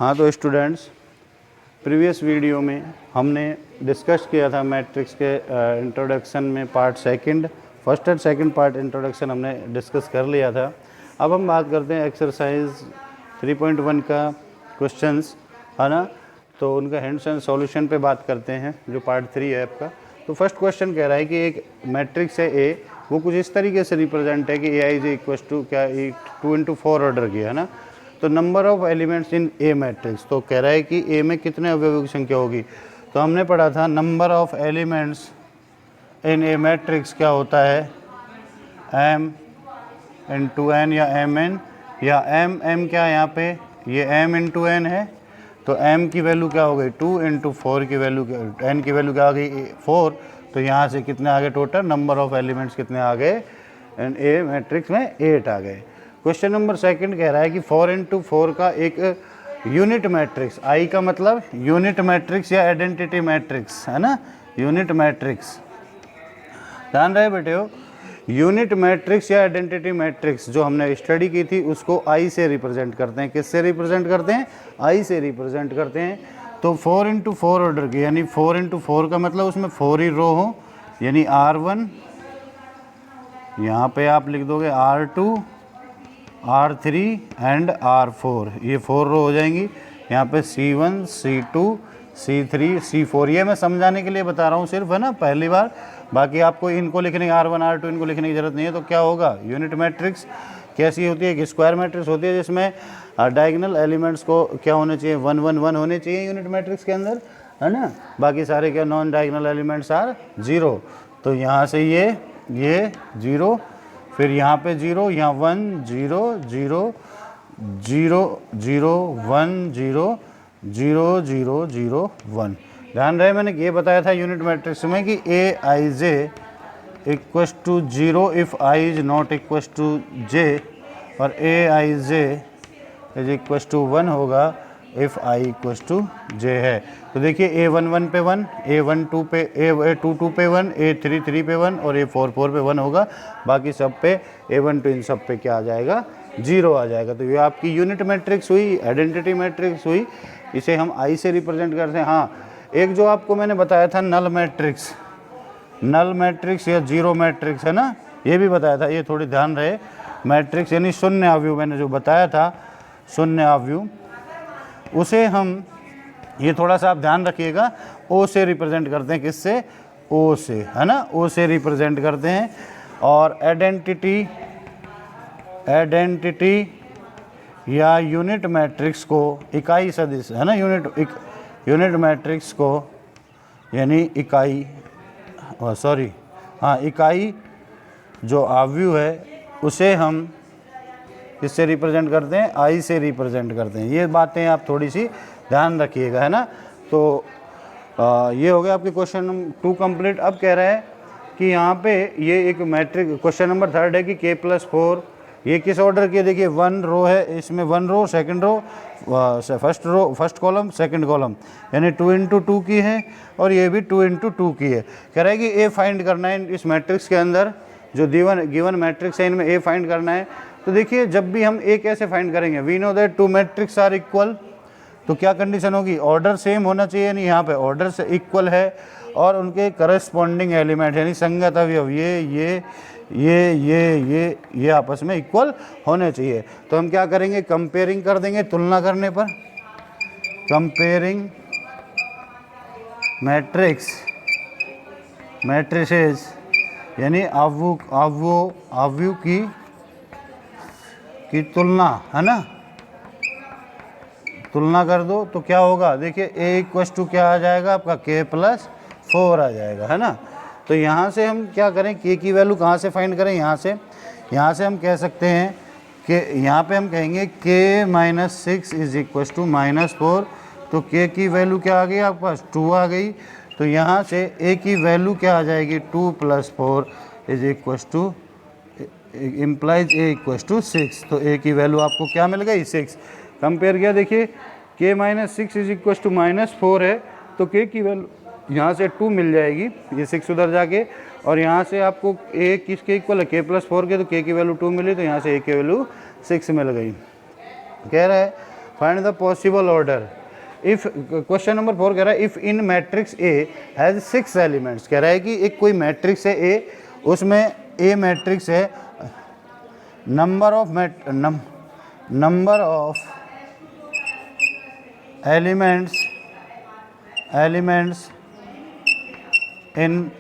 हाँ तो students, previous video में हमने डिस्कस किया था मैट्रिक्स के इंट्रोडक्शन में part second, first and second part introduction हमने डिस्कस कर लिया था। अब हम बात करते हैं एक्सरसाइज 3.1 का क्वेश्चंस, है ना। तो उनका हिंट्स एंड सॉल्यूशन पे बात करते हैं, जो पार्ट 3 है आपका। तो फर्स्ट क्वेश्चन कह रहा है कि एक मैट्रिक्स है ए, वो कुछ इस तरीके से रिप्रेजेंट है कि a I is equal to क्या 2 into 4 ऑर्डर की, है ना। तो number of elements in A matrix, तो कह रहा है कि ए में कितने अवयवों की संख्या होगी। तो हमने पढ़ा था number of elements in A matrix क्या होता है, m इंटू एन या एम एन, या m क्या है यहाँ पे, ये m इंटू एन है। तो m की वैल्यू क्या हो गई 2 इंटू 4 की वैल्यू, n की वैल्यू क्या आ गई 4। तो यहाँ से कितने आ गए टोटल नंबर ऑफ एलिमेंट्स कितने आ गए ए मैट्रिक्स में 8 आ गए। क्वेश्चन नंबर सेकंड कह रहा है कि 4 इंटू 4 का एक यूनिट मैट्रिक्स, आई का मतलब यूनिट मैट्रिक्स या आइडेंटिटी मैट्रिक्स, है ना, यूनिट मैट्रिक्स। ध्यान रहे बेटे हो, यूनिट मैट्रिक्स या आइडेंटिटी मैट्रिक्स जो हमने स्टडी की थी उसको आई से रिप्रेजेंट करते हैं। किससे रिप्रेजेंट करते हैं, आई से रिप्रेजेंट करते हैं। तो 4 इंटू 4 ऑर्डर की, यानी 4 इंटू 4 का मतलब उसमें 4 ही रो हो, यानी R1, यहाँ पे आप लिख दोगे R2, R3 एंड R4, ये 4 रो हो जाएंगी। यहाँ पे C1, C2, C3, C4, ये मैं समझाने के लिए बता रहा हूँ सिर्फ, है ना, पहली बार। बाकी आपको इनको लिखने R1, R2 इनको लिखने की ज़रूरत नहीं है। तो क्या होगा, यूनिट मैट्रिक्स कैसी होती है, एक स्क्वायर मैट्रिक्स होती है जिसमें डायगोनल एलिमेंट्स को क्या होने चाहिए 1 1 1 होने चाहिए यूनिट मैट्रिक्स के अंदर, है ना। बाकी सारे क्या नॉन डायगोनल एलिमेंट्स आर 0। तो यहाँ से ये 0, फिर यहाँ पे 0, यहाँ 1 0 0 0 0 1 0 0 0 0 1। ध्यान रहे मैंने ये बताया था यूनिट मैट्रिक्स में कि a i j equals to 0 if i is not equals to j, और a i j is equals to 1 होगा if i equals to j है। तो देखिए A1 1 पे 1, A1 2 पे, A2 2 पे 1, A3 3 पे 1 और A4 4 पे 1 होगा। बाकी सब पे A1 2 इन सब पे क्या आ जाएगा 0 आ जाएगा। तो ये आपकी यूनिट मैट्रिक्स हुई, आइडेंटिटी मैट्रिक्स हुई, इसे हम आई से रिप्रेजेंट करते हैं। हाँ, एक जो आपको मैंने बताया था नल मैट्रिक्स, नल मैट्रिक्स या जीरो मैट्रिक्स, है ना, ये भी बताया था, ये थोड़ी ध्यान रहे। मैट्रिक्स यानी शून्य अवयव, मैंने जो बताया था शून्य अवयव, उसे हम, ये थोड़ा सा आप ध्यान रखिएगा, ओ से रिप्रेजेंट करते हैं। किससे, ओ से, है ना, ओ से रिप्रेजेंट करते हैं। और आइडेंटिटी या यूनिट मैट्रिक्स को इकाई सदिश, है ना, यूनिट मैट्रिक्स को यानी इकाई, सॉरी हाँ, इकाई जो अवयव है उसे हम किससे रिप्रेजेंट करते हैं, आई से रिप्रेजेंट करते हैं। ये बातें आप थोड़ी सी ध्यान रखिएगा, है ना। तो ये हो गया आपके क्वेश्चन नंबर 2 कंप्लीट। अब कह रहा है कि यहाँ पे ये एक मैट्रिक, क्वेश्चन नंबर 3 है कि K+4 ये किस ऑर्डर की है। देखिए 1 रो है, इसमें 1 row, second row, first column, second column, यानी 2 इंटू 2 की है, और ये भी 2 इंटू 2 की है। कह रहा है कि ए फाइंड करना है इस मैट्रिक्स के अंदर, जो गिवन मैट्रिक्स है इनमें ए फाइंड करना है। तो देखिए जब भी हम ए कैसे फाइंड करेंगे, we know that 2 matrix are equal, तो क्या कंडीशन होगी, ऑर्डर सेम होना चाहिए, नहीं यहाँ पे ऑर्डर से इक्वल है, और उनके करस्पॉन्डिंग एलिमेंट यानी संगत अवयव ये आपस में इक्वल होने चाहिए। तो हम क्या करेंगे, कंपेयरिंग कर देंगे, तुलना करने पर, कंपेयरिंग मैट्रिसेस यानी अवयव की तुलना, है ना, तुलना कर दो। तो क्या होगा, देखिए A इक्वस टू क्या आ जाएगा आपका K+4 आ जाएगा, है ना। तो यहाँ से हम क्या करें, K की वैल्यू कहाँ से फाइंड करें, यहाँ से हम कह सकते हैं कि यहाँ पे हम कहेंगे K-6 इज इक्वस टू -4। तो K की वैल्यू क्या आ गई आपके पास 2 आ गई। तो यहाँ से A की वैल्यू क्या आ जाएगी 2 + 4 is equals to implies A equals to 6। तो A की वैल्यू आपको क्या मिल गई 6। कंपेयर किया, देखिए K-6 इज इक्वस टू -4 है, तो K की वैल्यू यहाँ से 2 मिल जाएगी, ये 6 उधर जाके, और यहाँ से आपको A किसके इक्वल है K+4 के, तो K की वैल्यू 2 मिली, तो यहाँ से A की वैल्यू 6 मिल गई। कह रहा है find the possible order. If question number 4 कह रहा है if in matrix A has 6 elements, कह रहा है कि एक कोई मैट्रिक्स है ए, उसमें ए मैट्रिक्स है, number of elements in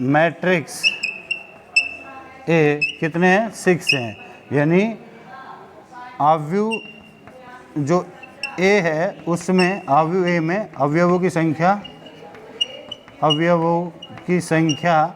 matrix ए कितने हैं, 6 हैं। यानी अवयव जो ए है उसमें अवयव ए में अवयवों की संख्या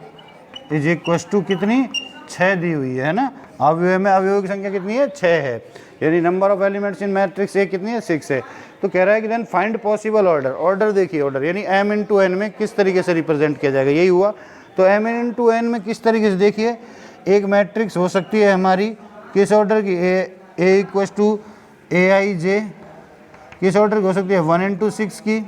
इज इक्वल टू कितनी, 6 दी हुई है ना। अवयव में अवयवों की संख्या कितनी है, 6 है। यानी number of elements in matrix A कितनी है, 6 है। तो कह रहा है कि then find possible order. Order देखिए, ऑर्डर यानी m इंटू एन में किस तरीके से रिप्रेजेंट किया जाएगा, यही हुआ। तो m इंटू एन में किस तरीके से, देखिए एक मैट्रिक्स हो सकती है हमारी किस ऑर्डर की, ए इक्वल टू ए आई जे, किस ऑर्डर की हो सकती है, 1 इंटू 6 की,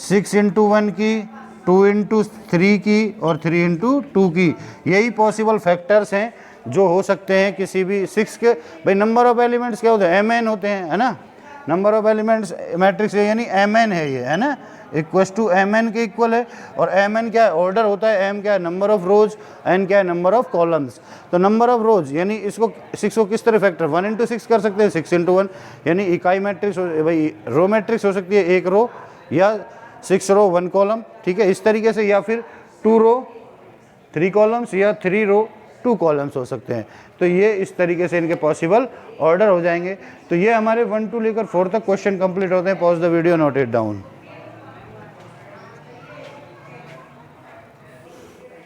6 इंटू 1 की, 2 इंटू 3 की और 3 इंटू 2 की। यही पॉसिबल फैक्टर्स हैं जो हो सकते हैं किसी भी 6 के। भाई नंबर ऑफ एलिमेंट्स क्या होते हैं, mn होते हैं, है ना। नंबर ऑफ एलिमेंट्स मैट्रिक्स है यानी mn है ये, है ना, इक्वल टू mn के इक्वल है। और mn क्या है, ऑर्डर होता है, m क्या है, नंबर ऑफ रोज, n क्या है, नंबर ऑफ कॉलम्स। तो नंबर ऑफ रोज यानी इसको 6 को किस तरह फैक्टर 1 इंटू 6 कर सकते हैं, 6 इंटू 1, यानी इकाई मैट्रिक्स भाई रो मैट्रिक्स हो सकती है, 1 रो या 6 रो 1 कॉलम, ठीक है, इस तरीके से। या फिर 2 रो 3 कॉलम्स या 3 रो 2 कॉलम्स हो सकते हैं। तो ये इस तरीके से इनके पॉसिबल ऑर्डर हो जाएंगे। तो ये हमारे 1 to लेकर 4 तक क्वेश्चन कंप्लीट होते हैं। Pause the video, note it down.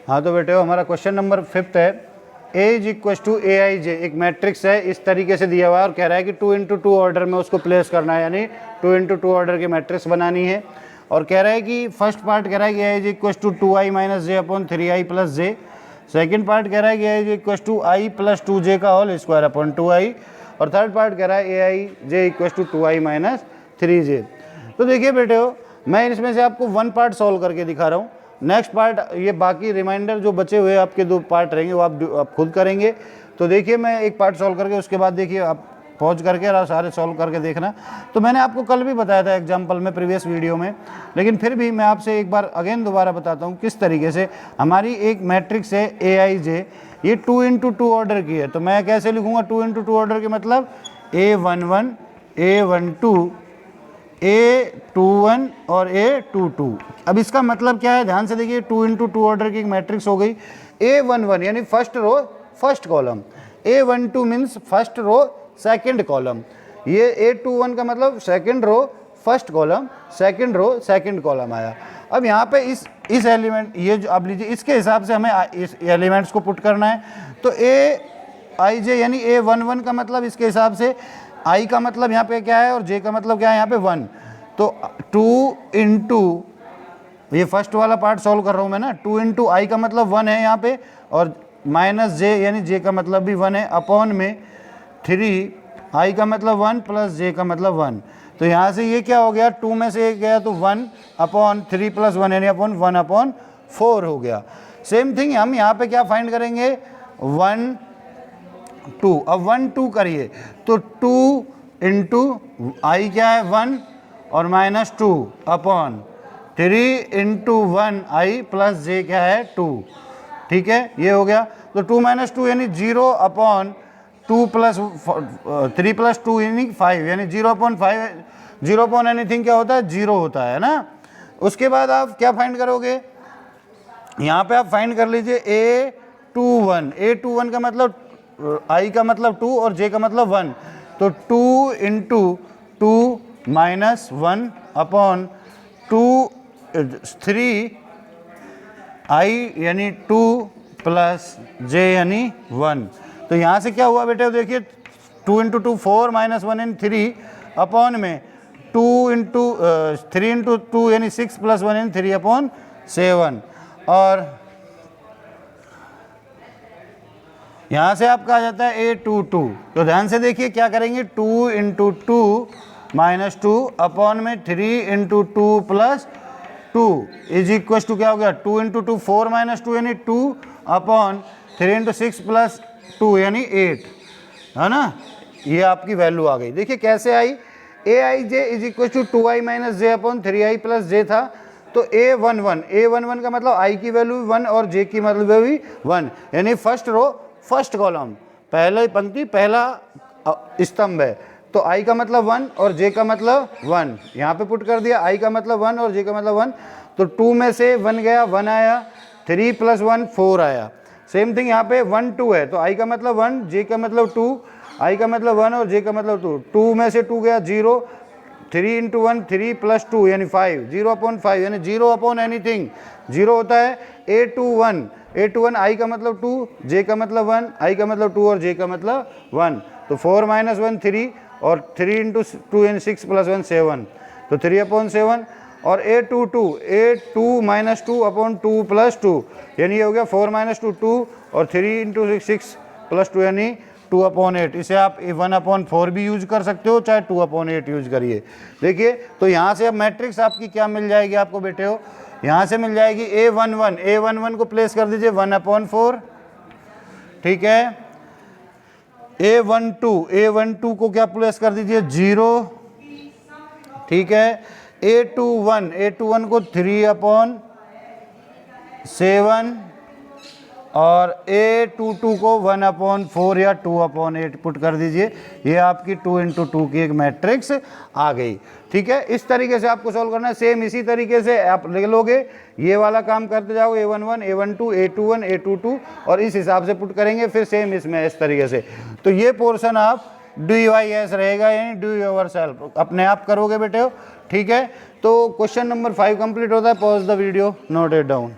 हाँ तो बेटे हमारा क्वेश्चन नंबर 5 है, ए is equal to A i जे, एक मैट्रिक्स है इस तरीके से दिया हुआ है और कह रहा है कि 2 इंटू 2 ऑर्डर में उसको प्लेस करना है, यानी 2 इंटू 2 ऑर्डर की मैट्रिक्स बनानी है। और कह रहा है कि फर्स्ट पार्ट कह रहा है कि a is equal to 2i minus j upon 3i plus j. Second part कह रहा है कि a is equal to i plus 2j का होल स्क्वायर अपॉन 2i। और थर्ड पार्ट कह रहा है a i j equal to 2i minus 3j। तो देखिए बेटे हो, मैं इसमें से आपको 1 पार्ट सॉल्व करके दिखा रहा हूँ। नेक्स्ट पार्ट ये बाकी रिमाइंडर जो बचे हुए आपके 2 पार्ट रहेंगे वो आप खुद करेंगे। तो देखिए मैं एक पार्ट सॉल्व करके उसके बाद देखिए आप पॉज करके और सारे सॉल्व करके देखना। तो मैंने आपको कल भी बताया था एग्जाम्पल में, प्रीवियस वीडियो में, लेकिन फिर भी मैं आपसे एक बार अगेन दोबारा बताता हूँ किस तरीके से हमारी एक मैट्रिक्स है ए आई जे, ये 2 इंटू 2 ऑर्डर की है। तो मैं कैसे लिखूँगा 2 इंटू 2 ऑर्डर की, मतलब A11 A12 A21 और A22। अब इसका मतलब क्या है, ध्यान से देखिए, 2 इंटू 2 ऑर्डर की एक मैट्रिक्स हो गई। A11 यानी first row first column, A12 means first row second column, ये A21 का मतलब second row first column, second row second column आया। अब यहाँ पे इस एलिमेंट, ये जो आप लीजिए, इसके हिसाब से हमें इस एलिमेंट्स को पुट करना है। तो A यानी A11 का मतलब इसके हिसाब से i का मतलब यहाँ पे क्या है और j का मतलब क्या है, यहाँ पे 1। तो 2 इंटू, ये फर्स्ट वाला पार्ट सॉल्व कर रहा हूँ मैं ना, 2 इंटू आई का मतलब 1 है यहाँ पे, और माइनस j यानी j का मतलब भी 1 है, अपॉन में 3, i का मतलब 1 प्लस j का मतलब 1। तो यहाँ से ये क्या हो गया, 2 में से एक गया तो 1 अपॉन 3 प्लस 1 यानी अपॉन 1 अपॉन 4 हो गया। सेम थिंग हम यहाँ पे क्या फाइंड करेंगे, 1 2। अब 1 2 करिए तो 2 इंटू आई क्या है 1 और माइनस 2 अपॉन 3 इंटू 1 आई प्लस जे क्या है 2, ठीक है, ये हो गया। तो 2 माइनस 2 यानी 0 अपॉन 2 प्लस 3 प्लस 2 यानी 5, यानी 0 अपॉन 5, 0 अपॉन एनीथिंग क्या होता है, 0 होता है ना। उसके बाद आप क्या फाइंड करोगे, यहाँ पे आप फाइंड कर लीजिए A21, A21 का मतलब i का मतलब 2 और j का मतलब 1। तो 2 इंटू 2 माइनस 1 अपॉन 3 i यानी 2 प्लस j यानी 1। तो यहाँ से क्या हुआ बेटे, देखिए 2 इंटू 2 4 माइनस 1 यानी 3 अपॉन में 2 इंटू 3 इंटू 2 यानी 6 प्लस 1 यानी 3 अपॉन 7। और यहाँ से आपका आ जाता है A22। तो ध्यान से देखिए क्या करेंगे, 2 इंटू 2 माइनस 2 अपॉन में 3 into 2 plus 2 is equal to क्या हो गया, 2 इंटू 2 4 माइनस 2 यानी 2 अपॉन 3 इंटू 6 प्लस 2 यानी 8, है ना। ये आपकी वैल्यू आ गई। देखिए कैसे आई, a i j is equal to 2i minus j upon 3i plus j था, तो A11 का मतलब i की वैल्यू भी 1 और j की मतलब भी 1, यानी फर्स्ट रो फर्स्ट कॉलम, पहले पंक्ति पहला स्तंभ है, तो i का मतलब 1 और j का मतलब 1, यहाँ पे पुट कर दिया, i का मतलब 1 और j का मतलब 1, तो 2 में से 1 गया, 1 आया, 3 प्लस 1 4 आया। सेम थिंग यहाँ पे 1 2 है, तो i का मतलब 1, j का मतलब 2, i का मतलब 1 और j का मतलब 2, 2 में से 2 गया 0, 3 इंटू 1 3 प्लस 2 यानी 5, 0 अपॉन 5 यानी 0 अपॉन एनीथिंग 0 होता है। A21 i का मतलब 2, j का मतलब 1, i का मतलब 2 और j का मतलब 1, तो 4 माइनस 1 3 और 3 इंटू 2 यानी 6 प्लस 1 7, तो 3 अपॉन 7। और A2 माइनस 2 अपॉन 2 प्लस 2 यानी ये हो गया 4 माइनस 2 2 और 3 इंटू 6 प्लस 2 यानी 2 अपॉन 8। इसे आप 1 अपॉन 4 भी यूज कर सकते हो, चाहे 2 अपॉन 8 यूज करिए। देखिए तो यहाँ से अब मैट्रिक्स आपकी क्या मिल जाएगी आपको बेटे हो, यहाँ से मिल जाएगी A11 को प्लेस कर दीजिए 1 अपॉन 4, ठीक है। A12 को क्या प्लेस कर दीजिए 0, ठीक है। A21 को 3 अपॉन 7 और A22 को 1 अपॉन 4 या 2 अपॉन 8 पुट कर दीजिए। ये आपकी 2 इंटू 2 की एक मैट्रिक्स आ गई, ठीक है। इस तरीके से आपको सॉल्व करना है। सेम इसी तरीके से आप लिख लोगे, ये वाला काम करते जाओगे, A11 A12 A21 A22 और इस हिसाब से पुट करेंगे, फिर सेम इसमें इस तरीके से। तो ये पोर्शन आप DYS रहेगा, यानी डू योर सेल्फ, अपने आप करोगे बेटे हो, ठीक है। तो क्वेश्चन नंबर 5 कंप्लीट होता है। Pause the video, note it down.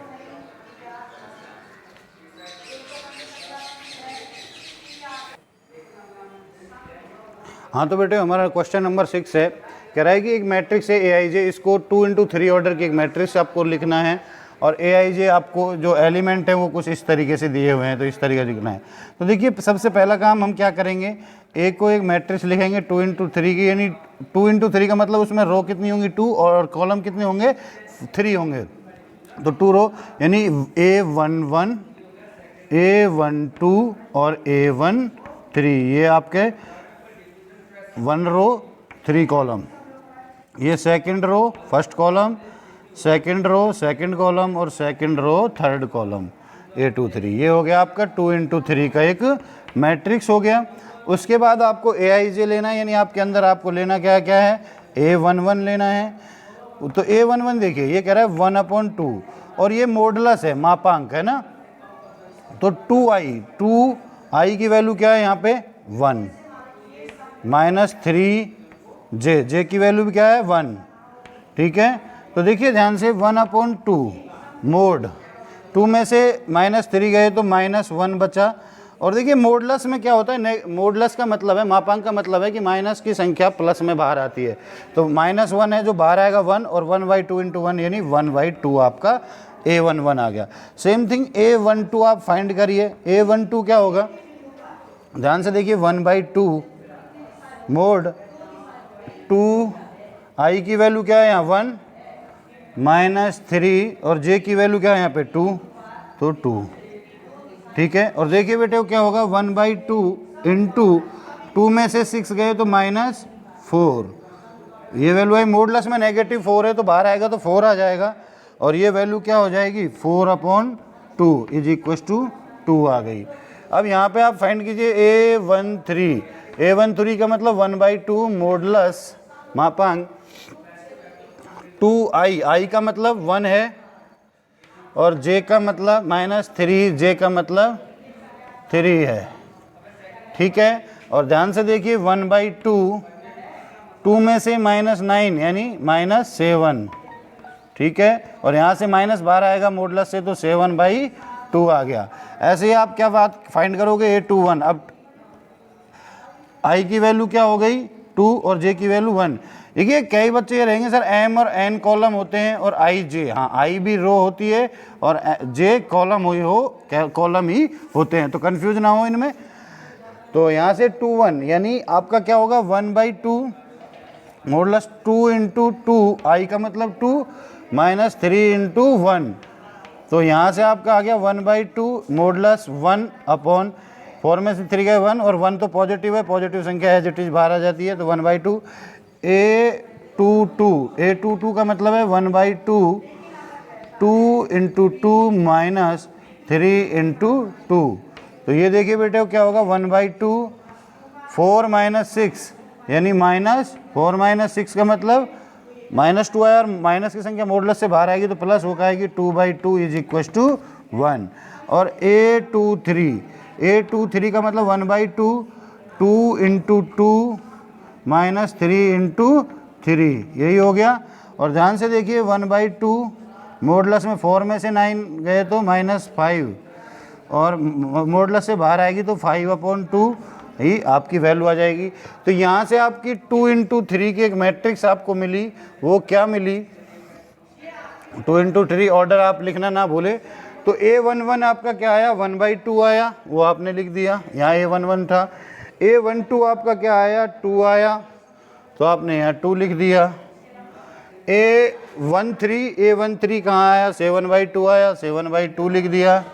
हाँ तो बेटे हमारा क्वेश्चन नंबर 6 है, कह रहा है कि एक मैट्रिक्स है AIJ, इसको 2 इंटू 3 ऑर्डर की एक मैट्रिक्स आपको लिखना है, और AIJ आपको जो एलिमेंट है वो कुछ इस तरीके से दिए हुए हैं, तो इस तरीके से लिखना है। तो देखिए सबसे पहला काम हम क्या करेंगे, A को एक मैट्रिक्स लिखेंगे 2 इंटू 3 की, यानी 2 इंटू 3 का मतलब उसमें रो कितनी होंगी 2 और कॉलम कितने होंगे 3 होंगे, तो 2 रो यानी A11 A12 और A13, ये आपके 1 रो 3 कॉलम, ये second row first column, second row second column और second row third column A23, ये हो गया आपका 2 इंटू 3 का एक मैट्रिक्स हो गया। उसके बाद आपको AIJ लेना है, यानी आपके अंदर आपको लेना क्या क्या है, A11 लेना है। तो A11 देखिए ये कह रहा है 1 अपॉन 2 और ये मॉडुलस है, मापांक है ना, तो 2i की वैल्यू क्या है यहाँ पे 1 माइनस 3j, j की वैल्यू भी क्या है 1, ठीक है। तो देखिए ध्यान से 1 अपॉन 2 मोड 2 में से -3 गए तो -1 बचा। और देखिए मोडलस में क्या होता है, मोडलस का मतलब है, मापांक का मतलब है कि माइनस की संख्या प्लस में बाहर आती है, तो -1 है जो बाहर आएगा 1 और 1/2 इंटू 1 यानी 1/2 आपका A11 आ गया। सेम थिंग A12 आप फाइंड करिए, A12 क्या होगा, ध्यान से देखिए 1/2 मोड 2i की वैल्यू क्या है यहाँ 1 -3 और j की वैल्यू क्या है यहाँ पे 2, तो 2, ठीक है। और देखिए बेटे क्या होगा 1/2 इंटू 2 में से 6 गए तो -4, ये वैल्यू है मोडलस में -4 है तो बाहर आएगा तो 4 आ जाएगा, और ये वैल्यू क्या हो जाएगी 4/2 इज इक्वल टू 2 आ गई। अब यहाँ पे आप फाइंड कीजिए A13 का मतलब 1/2 मॉडुलस मापांक 2i का मतलब 1 है और j का मतलब -3, j का मतलब 3 है, ठीक है। और ध्यान से देखिए 1/2 2 में से -9 यानी -7, ठीक है। और यहाँ से माइनस बाहर आएगा मॉडुलस से तो 7/2 आ गया। ऐसे ही आप क्या बात फाइंड करोगे A21, अब i की वैल्यू क्या हो गई 2 और j की वैल्यू 1। देखिए कई बच्चे ये रहेंगे सर m और n कॉलम होते हैं और i j, हाँ i भी रो होती है और j कॉलम कॉलम ही होते हैं, तो कंफ्यूज ना हो इनमें। तो यहाँ से 2 1 यानी आपका क्या होगा 1/2 मॉडुलस 2 इंटू 2, i का मतलब 2 -3 इंटू 1, तो यहाँ से आपका आ गया 1/2 मॉडुलस 1 अपॉन 4 में से 3 गए 1, और 1 तो पॉजिटिव है, पॉजिटिव संख्या एज इट इज बाहर आ जाती है, तो 1/2 A22 का मतलब है 1/2 2 × 2 माइनस 3 × 2। तो ये देखिए बेटे क्या होगा 1/2 4 - 6 यानी -4 - 6 का मतलब -2 आया, और माइनस की संख्या मॉडुलस से बाहर आएगी तो प्लस होकर आएगी 2/2 = 1। और A23 का मतलब 1/2 2 × 2 माइनस 3 × 3, यही हो गया। और ध्यान से देखिए 1/2 मॉडुलस में 4 में से 9 गए तो -5, और मॉडुलस से बाहर आएगी तो 5/2 ही आपकी वैल्यू आ जाएगी। तो यहाँ से आपकी 2 × 3 की एक मैट्रिक्स आपको मिली। वो क्या मिली? 2 × 3 ऑर्डर आप लिखना ना भूले। तो A11 आपका क्या आया? 1/2 आया, वो आपने लिख दिया, यहाँ A11 था। A12 आपका क्या आया? 2 आया, तो आपने यहाँ 2 लिख दिया। A13 कहाँ आया? 7/2 आया, 7/2 लिख दिया।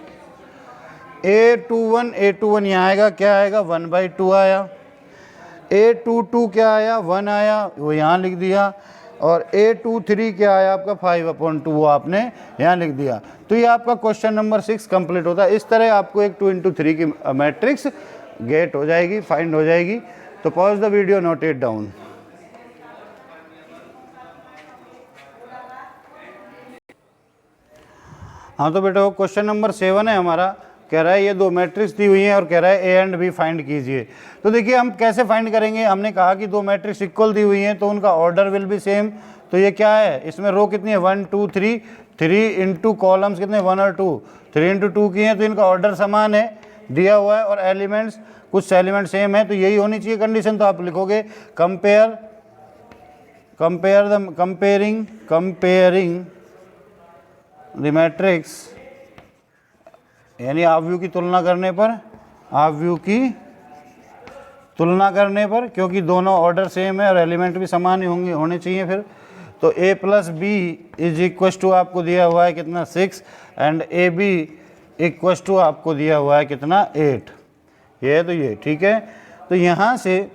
A21 यहाँ आएगा, क्या आएगा? 1/2 आया। A22 क्या आया? 1 आया, वो यहाँ लिख दिया। और A23 क्या आया आपका? 5/2, वो आपने यहाँ लिख दिया। तो ये आपका क्वेश्चन नंबर 6 कंप्लीट होता है। इस तरह आपको एक 2 × 3 की मैट्रिक्स गेट हो जाएगी, फाइंड हो जाएगी। तो pause the video, note it down. हाँ तो बेटा क्वेश्चन नंबर 7 है हमारा। कह रहा है ये दो मैट्रिक्स दी हुई हैं और कह रहा है A एंड B फाइंड कीजिए। तो देखिए हम कैसे फाइंड करेंगे? हमने कहा कि दो मैट्रिक्स इक्वल दी हुई हैं तो उनका ऑर्डर विल बी सेम। तो ये क्या है? इसमें रो कितनी है? 1 2 3, 3 × कॉलम्स कितने? 1 और 2, 3 × 2 की हैं, तो इनका ऑर्डर समान है, दिया हुआ है, और एलिमेंट्स कुछ एलिमेंट सेम है, तो यही होनी चाहिए कंडीशन। तो आप लिखोगे कंपेयरिंग द मैट्रिक्स, यानी आवयु की तुलना करने पर, क्योंकि दोनों ऑर्डर सेम है और एलिमेंट भी समान ही होने चाहिए फिर। तो A + B = आपको दिया हुआ है कितना? 6, एंड AB = आपको दिया हुआ है कितना? 8। ये है, तो ये ठीक है। तो यहाँ से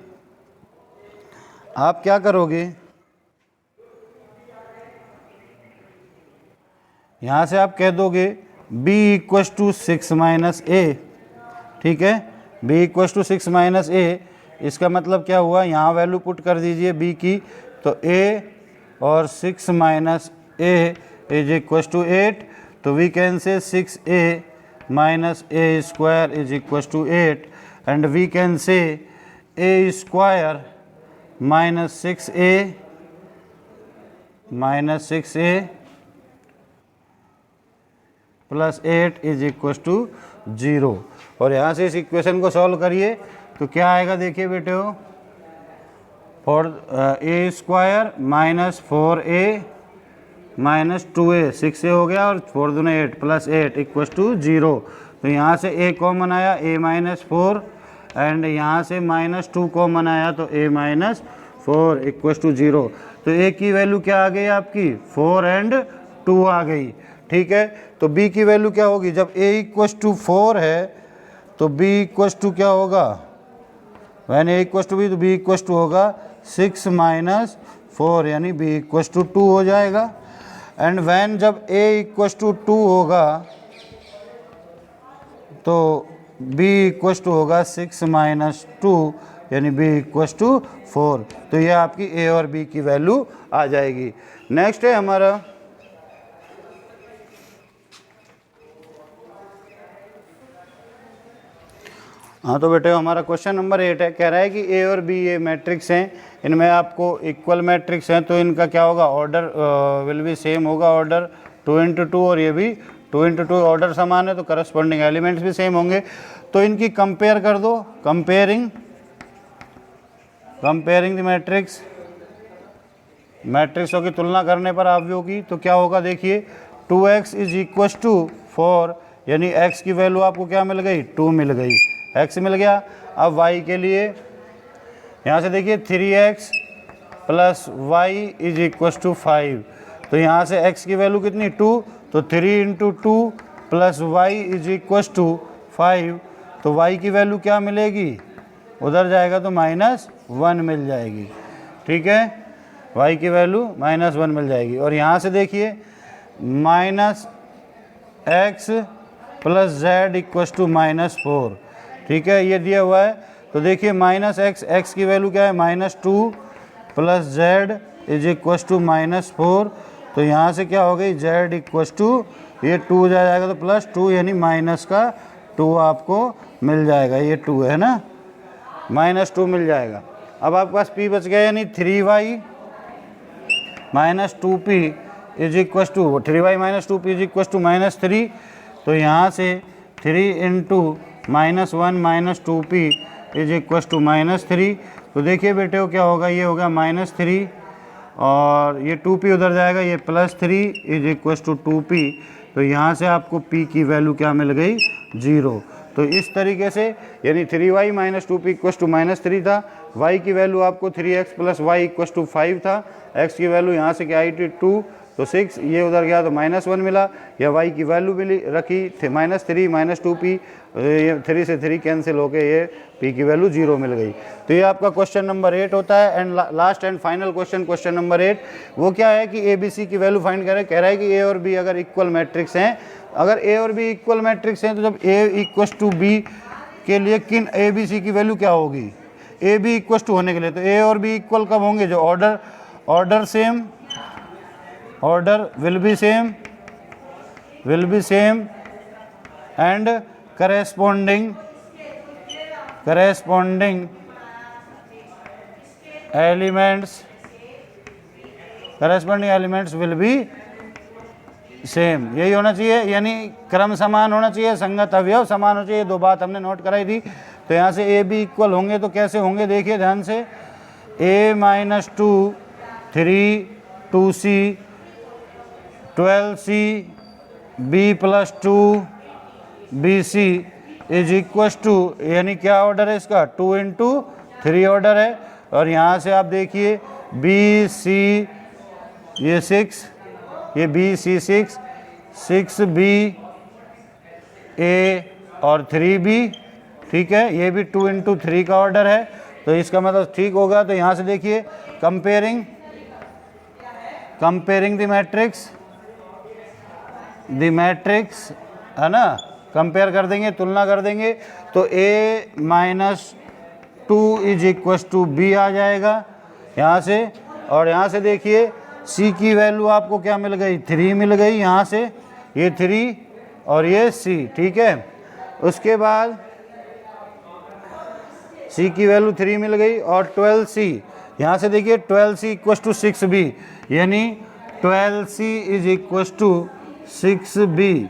आप क्या करोगे? यहाँ से आप कह दोगे B = 6 - A, ठीक है। B = 6 - A, इसका मतलब क्या हुआ? यहाँ वैल्यू पुट कर दीजिए B की, तो A और 6 - A = 8, तो we can say 6A - A² = 8, and we can say A² - 6A + 8 = 0। और यहाँ से इस इक्वेशन को सॉल्व करिए तो क्या आएगा? देखिए बेटे हो, A² - 4A - 2A, 6A हो गया, और 4 दूने 8 + 8 = 0। तो यहाँ से A कॉमन आया, A - 4, एंड यहाँ से -2 कॉमन आया, तो A - 4 = 0। तो A की वैल्यू क्या आ गई आपकी? 4 एंड 2 आ गई, ठीक है। तो B की वैल्यू क्या होगी? जब A = 4 है तो B = क्या होगा? वैन A = B, तो B = होगा 6 - 4, यानी B = 2 हो जाएगा। एंड वैन जब A = 2 होगा तो B = होगा 6 - 2, यानी B = 4। तो ये आपकी A और B की वैल्यू आ जाएगी। नेक्स्ट है हमारा हाँ तो बेटे हमारा क्वेश्चन नंबर 8 है। कह रहा है कि A और B ये मैट्रिक्स हैं, इनमें आपको इक्वल मैट्रिक्स हैं, तो इनका क्या होगा? ऑर्डर विल बी सेम होगा, ऑर्डर 2 × 2, और ये भी 2 × 2 ऑर्डर समान है, तो करस्पॉन्डिंग एलिमेंट्स भी सेम होंगे। तो इनकी कंपेयर कर दो, कंपेयरिंग द मैट्रिक्सों की तुलना करने पर आवयवों की। तो क्या होगा? देखिए 2x = 4, यानी x की वैल्यू आपको क्या मिल गई? 2 मिल गई, x मिल गया। अब y के लिए यहाँ से देखिए 3x + y = 5, तो यहाँ से x की वैल्यू कितनी? 2, तो 3 × 2 + y = 5, तो y की वैल्यू क्या मिलेगी, उधर जाएगा तो -1 मिल जाएगी। ठीक है, y की वैल्यू -1 मिल जाएगी। और यहाँ से देखिए -x + z = -4। ठीक है, ये दिया हुआ है। तो देखिए -x की वैल्यू क्या है, -2 + z = -4। तो यहाँ से क्या हो गई, z ये 2 जाएगा तो +2 यानी -2 आपको मिल जाएगा। ये 2 है ना, -2 मिल जाएगा। अब आपके पास p बच गया यानी 3y - 2p = 3y - 2p = -3। तो यहाँ से 3 × -1 - 2p = -3। तो देखिए बेटे क्या होगा, ये होगा -3 और ये 2p उधर जाएगा, ये +3 = 2p। तो यहाँ से आपको p की वैल्यू क्या मिल गई, 0। तो इस तरीके से यानी 3y - 2p = -3 था, y की वैल्यू आपको 3x + y = 5 था, x की वैल्यू यहाँ से क्या आई थी 2, तो 6, ये उधर गया तो -1 मिला। या y की वैल्यू मिली रखी -3 - 2p, ये 3 से 3 कैंसिल होके ये p की वैल्यू 0 मिल गई। तो ये आपका क्वेश्चन नंबर 8 होता है। And last and final question number 8 वो क्या है कि ABC की वैल्यू फाइंड करें। कह रहा है कि a और b अगर इक्वल मैट्रिक्स हैं, अगर a और b इक्वल मैट्रिक्स हैं तो जब a = b के लिए किन ABC की वैल्यू क्या होगी, a b = होने के लिए तो a और b इक्वल कब होंगे, जो order same, order will be same and corresponding elements will be same. यही होना चाहिए, यानी क्रम समान होना चाहिए, संगत अवयव समान होना चाहिए। 2 बात हमने नोट कराई थी। तो यहाँ से ए बी इक्वल होंगे तो कैसे होंगे, देखिए ध्यान से, a - 2 3 2c 12c b + 2 bc = यानी क्या ऑर्डर है इसका, 2 × 3 ऑर्डर है। और यहाँ से आप देखिए bc ये 6, ये bc 6b a और 3b। ठीक है, ये भी 2 × 3 का ऑर्डर है, तो इसका मतलब ठीक होगा। तो यहाँ से देखिए कंपेयरिंग द मैट्रिक्स है ना, कंपेयर कर देंगे, तुलना कर देंगे, तो a - 2 = b आ जाएगा यहाँ से। और यहाँ से देखिए c की वैल्यू आपको क्या मिल गई, 3 मिल गई, यहाँ से ये 3 और ये c। ठीक है, उसके बाद c की वैल्यू 3 मिल गई और 12c, यहाँ से देखिए 12c = 6b, यानी 12c = 6b।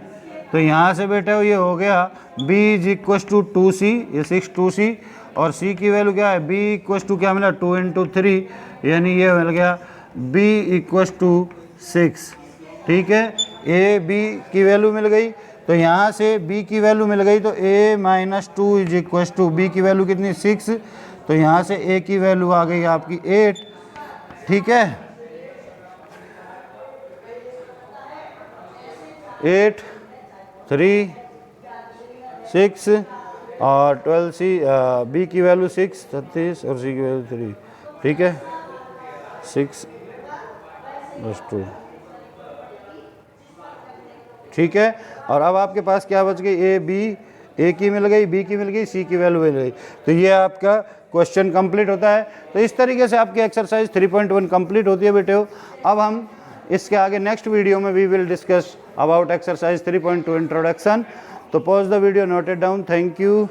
तो यहाँ से बेटा ये हो गया b = 2c, ये 6 2c, और c की वैल्यू क्या है, b = क्या मिला, 2 × 3, यानी ये मिल गया b = 6। ठीक है, a b की वैल्यू मिल गई, तो यहाँ से b की वैल्यू मिल गई, तो a - 2 = b की वैल्यू कितनी, 6। तो यहाँ से a की वैल्यू आ गई आपकी 8। ठीक है, 8 3 6 और 12c, b की वैल्यू 6 36 और c की वैल्यू 3। ठीक है, 6 + 2। ठीक है, और अब आपके पास क्या बच गई, a की मिल गई, b की मिल गई, c की वैल्यू मिल गई। तो ये आपका क्वेश्चन कंप्लीट होता है। तो इस तरीके से आपकी एक्सरसाइज 3.1 कंप्लीट होती है बेटे। अब हम इसके आगे नेक्स्ट वीडियो में we will discuss about exercise 3.2 introduction. तो pause the video, note it down. Thank you.